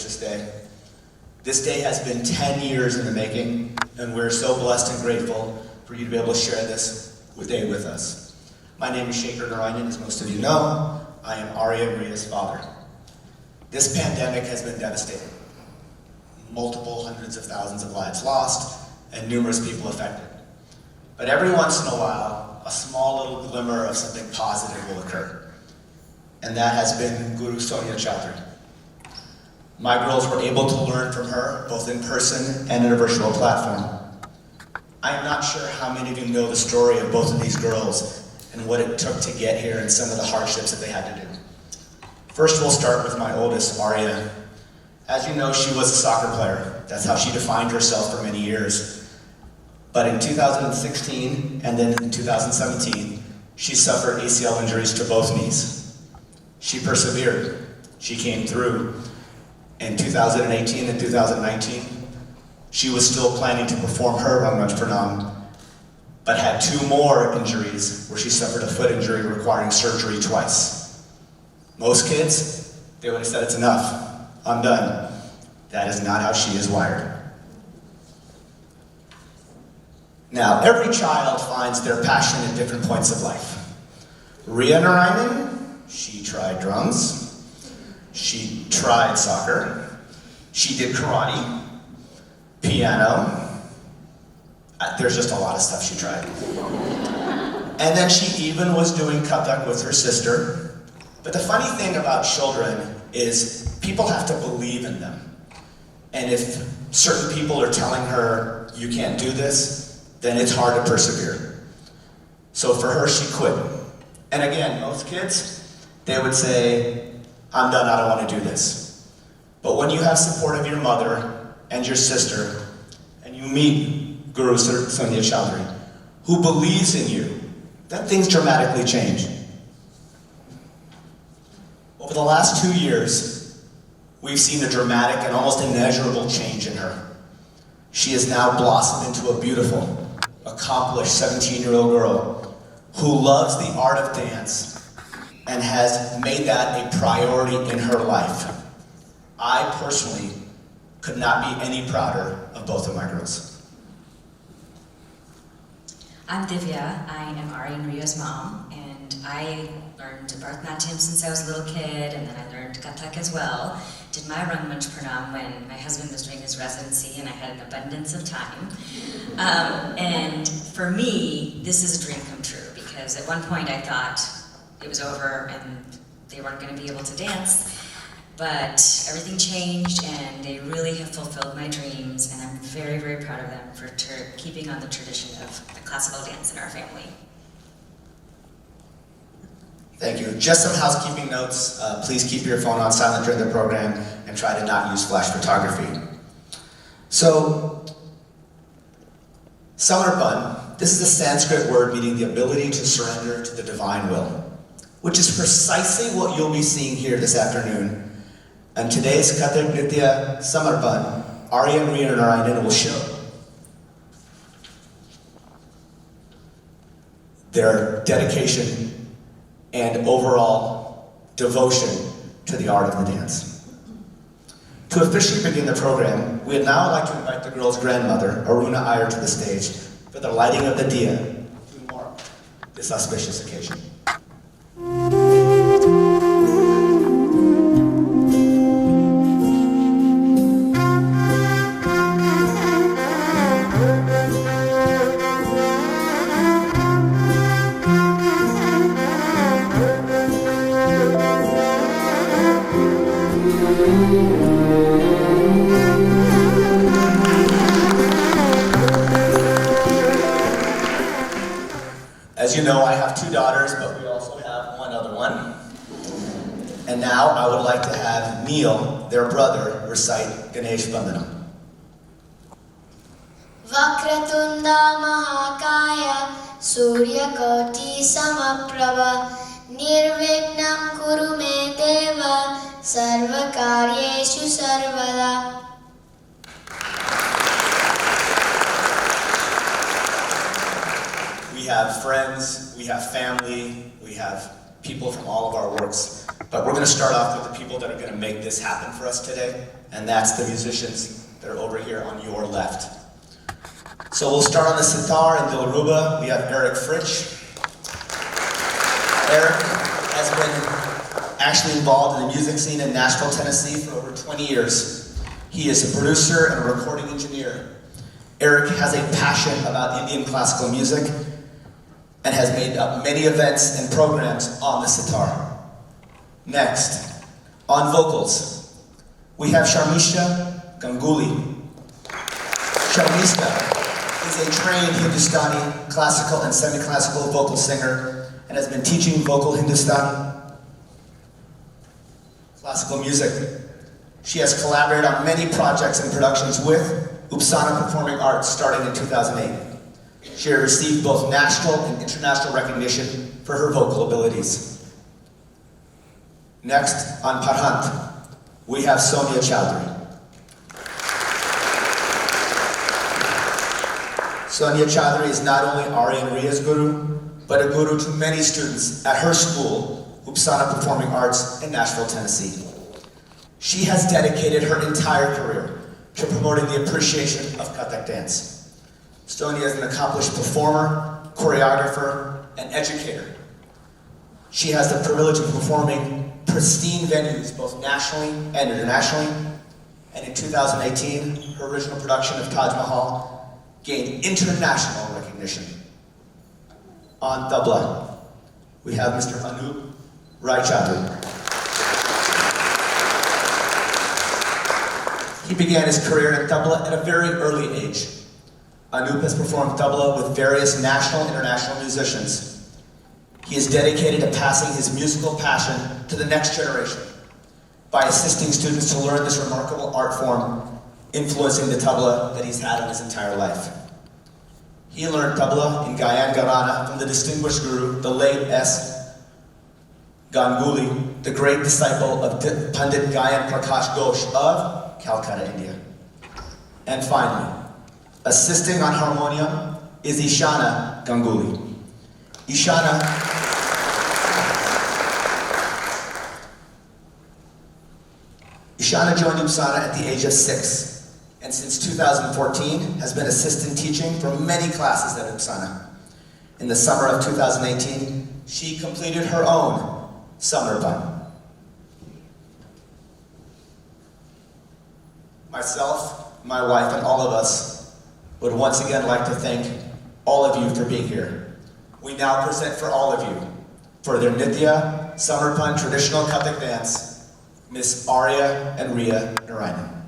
auspicious day. This day has been 10 years in the making, and we're so blessed and grateful for you to be able to share this day with us. My name is Arya Ria Narayanan, as most of you know. I am Arya Ria's father. This pandemic has been devastating. Multiple hundreds of thousands of lives lost, and numerous people affected. But every once in a while, a small little glimmer of something positive will occur. And that has been Guru Sonia Chaudhary. My girls were able to learn from her, both in person and in a virtual platform. I am not sure how many of you know the story of both of these girls and what it took to get here and some of the hardships that they had to do. First, we'll start with my oldest, Arya. As you know, she was a soccer player. That's how she defined herself for many years. But in 2016 and then in 2017, she suffered ACL injuries to both knees. She persevered. She came through. In 2018 and 2019, she was still planning to perform her Rangmanch Pranam, but had 2 more injuries where she suffered a foot injury requiring surgery twice. Most kids, they would have said, it's enough, I'm done. That is not how she is wired. Now, every child finds their passion at different points of life. Ria Narayanan, she tried drums, she tried soccer, she did karate, piano, there's just a lot of stuff she tried. And then she even was doing Kathak with her sister. But the funny thing about children is people have to believe in them. And if certain people are telling her, you can't do this, then it's hard to persevere. So for her, she quit. And again, most kids, they would say, I'm done, I don't want to do this. But when you have support of your mother and your sister, and you meet Guru Sonia Chaudhary, who believes in you, then things dramatically change. Over the last 2 years, we've seen a dramatic and almost immeasurable change in her. She has now blossomed into a beautiful, accomplished 17-year-old girl who loves the art of dance and has made that a priority in her life. I personally could not be any prouder of both of my girls. I'm Divya. I am Arya and Ria's mom, and I learned Bharatanatyam since I was a little kid, and then I learned Kathak as well. Did my Rangmanch Pranam when my husband was doing his residency and I had an abundance of time. And for me, this is a dream come true, because at one point I thought it was over and they weren't going to be able to dance. But everything changed, and they really have fulfilled my dreams, and I'm very, very proud of them for keeping on the tradition of the classical dance in our family. Thank you. Just some housekeeping notes. Please keep your phone on silent during the program and try to not use flash photography. So, Samarpan, this is a Sanskrit word meaning the ability to surrender to the divine will, which is precisely what you'll be seeing here this afternoon. And today's Kathak Nritya Samarpan, Arya Ria Narayanan will show their dedication and overall devotion to the art of the dance. To officially begin the program, we'd now like to invite the girls' grandmother, Aruna Iyer, to the stage for the lighting of the diya to mark this auspicious occasion. As you know, I have 2 daughters, but we also have one other one. And now I would like to have Neil, their brother, recite Ganesh Vandanam. Vakratunda Mahakaya Suryakoti Samaprabha Nirvignam Kuru Me Deva Sarvakaryeshu Sarvada. We have friends, we have family, we have people from all of our works. But we're going to start off with the people that are going to make this happen for us today, and that's the musicians that are over here on your left. So we'll start on the sitar and Dilruba. We have Eric Fritsch. Eric has been actually involved in the music scene in Nashville, Tennessee for over 20 years. He is a producer and a recording engineer. Eric has a passion about Indian classical music and has made up many events and programs on the sitar. Next, on vocals, we have Sharmisha Ganguly. Sharmisha is a trained Hindustani classical and semi-classical vocal singer and has been teaching vocal Hindustani classical music. She has collaborated on many projects and productions with Uppsala Performing Arts starting in 2008. She has received both national and international recognition for her vocal abilities. Next, on Parhant, we have Sonia Chowdhury. Sonia Chowdhury is not only Arya Ria's guru, but a guru to many students at her school, Uppsala Performing Arts in Nashville, Tennessee. She has dedicated her entire career to promoting the appreciation of Kathak dance. Sonia is an accomplished performer, choreographer, and educator. She has the privilege of performing pristine venues both nationally and internationally, and in 2018, her original production of Taj Mahal gained international recognition. On tabla, we have Mr. Anup Raichaudhuri. He began his career in tabla at a very early age. Anup has performed tabla with various national and international musicians. He is dedicated to passing his musical passion to the next generation by assisting students to learn this remarkable art form, influencing the tabla that he's had in his entire life. He learned tabla in Gayan Gharana from the distinguished guru, the late S. Ganguly, the great disciple of Pandit Gayan Prakash Ghosh of Calcutta, India. And finally, assisting on harmonium is Ishana Ganguly. Ishana joined Uppsala at the age of 6. And since 2014 has been assistant teaching for many classes at Uppsala. In the summer of 2018, she completed her own Samarpan. Myself, my wife, and all of us would once again like to thank all of you for being here. We now present for all of you, for their Nitya Samarpan traditional Kathak dance, Miss Arya Ria Narayanan.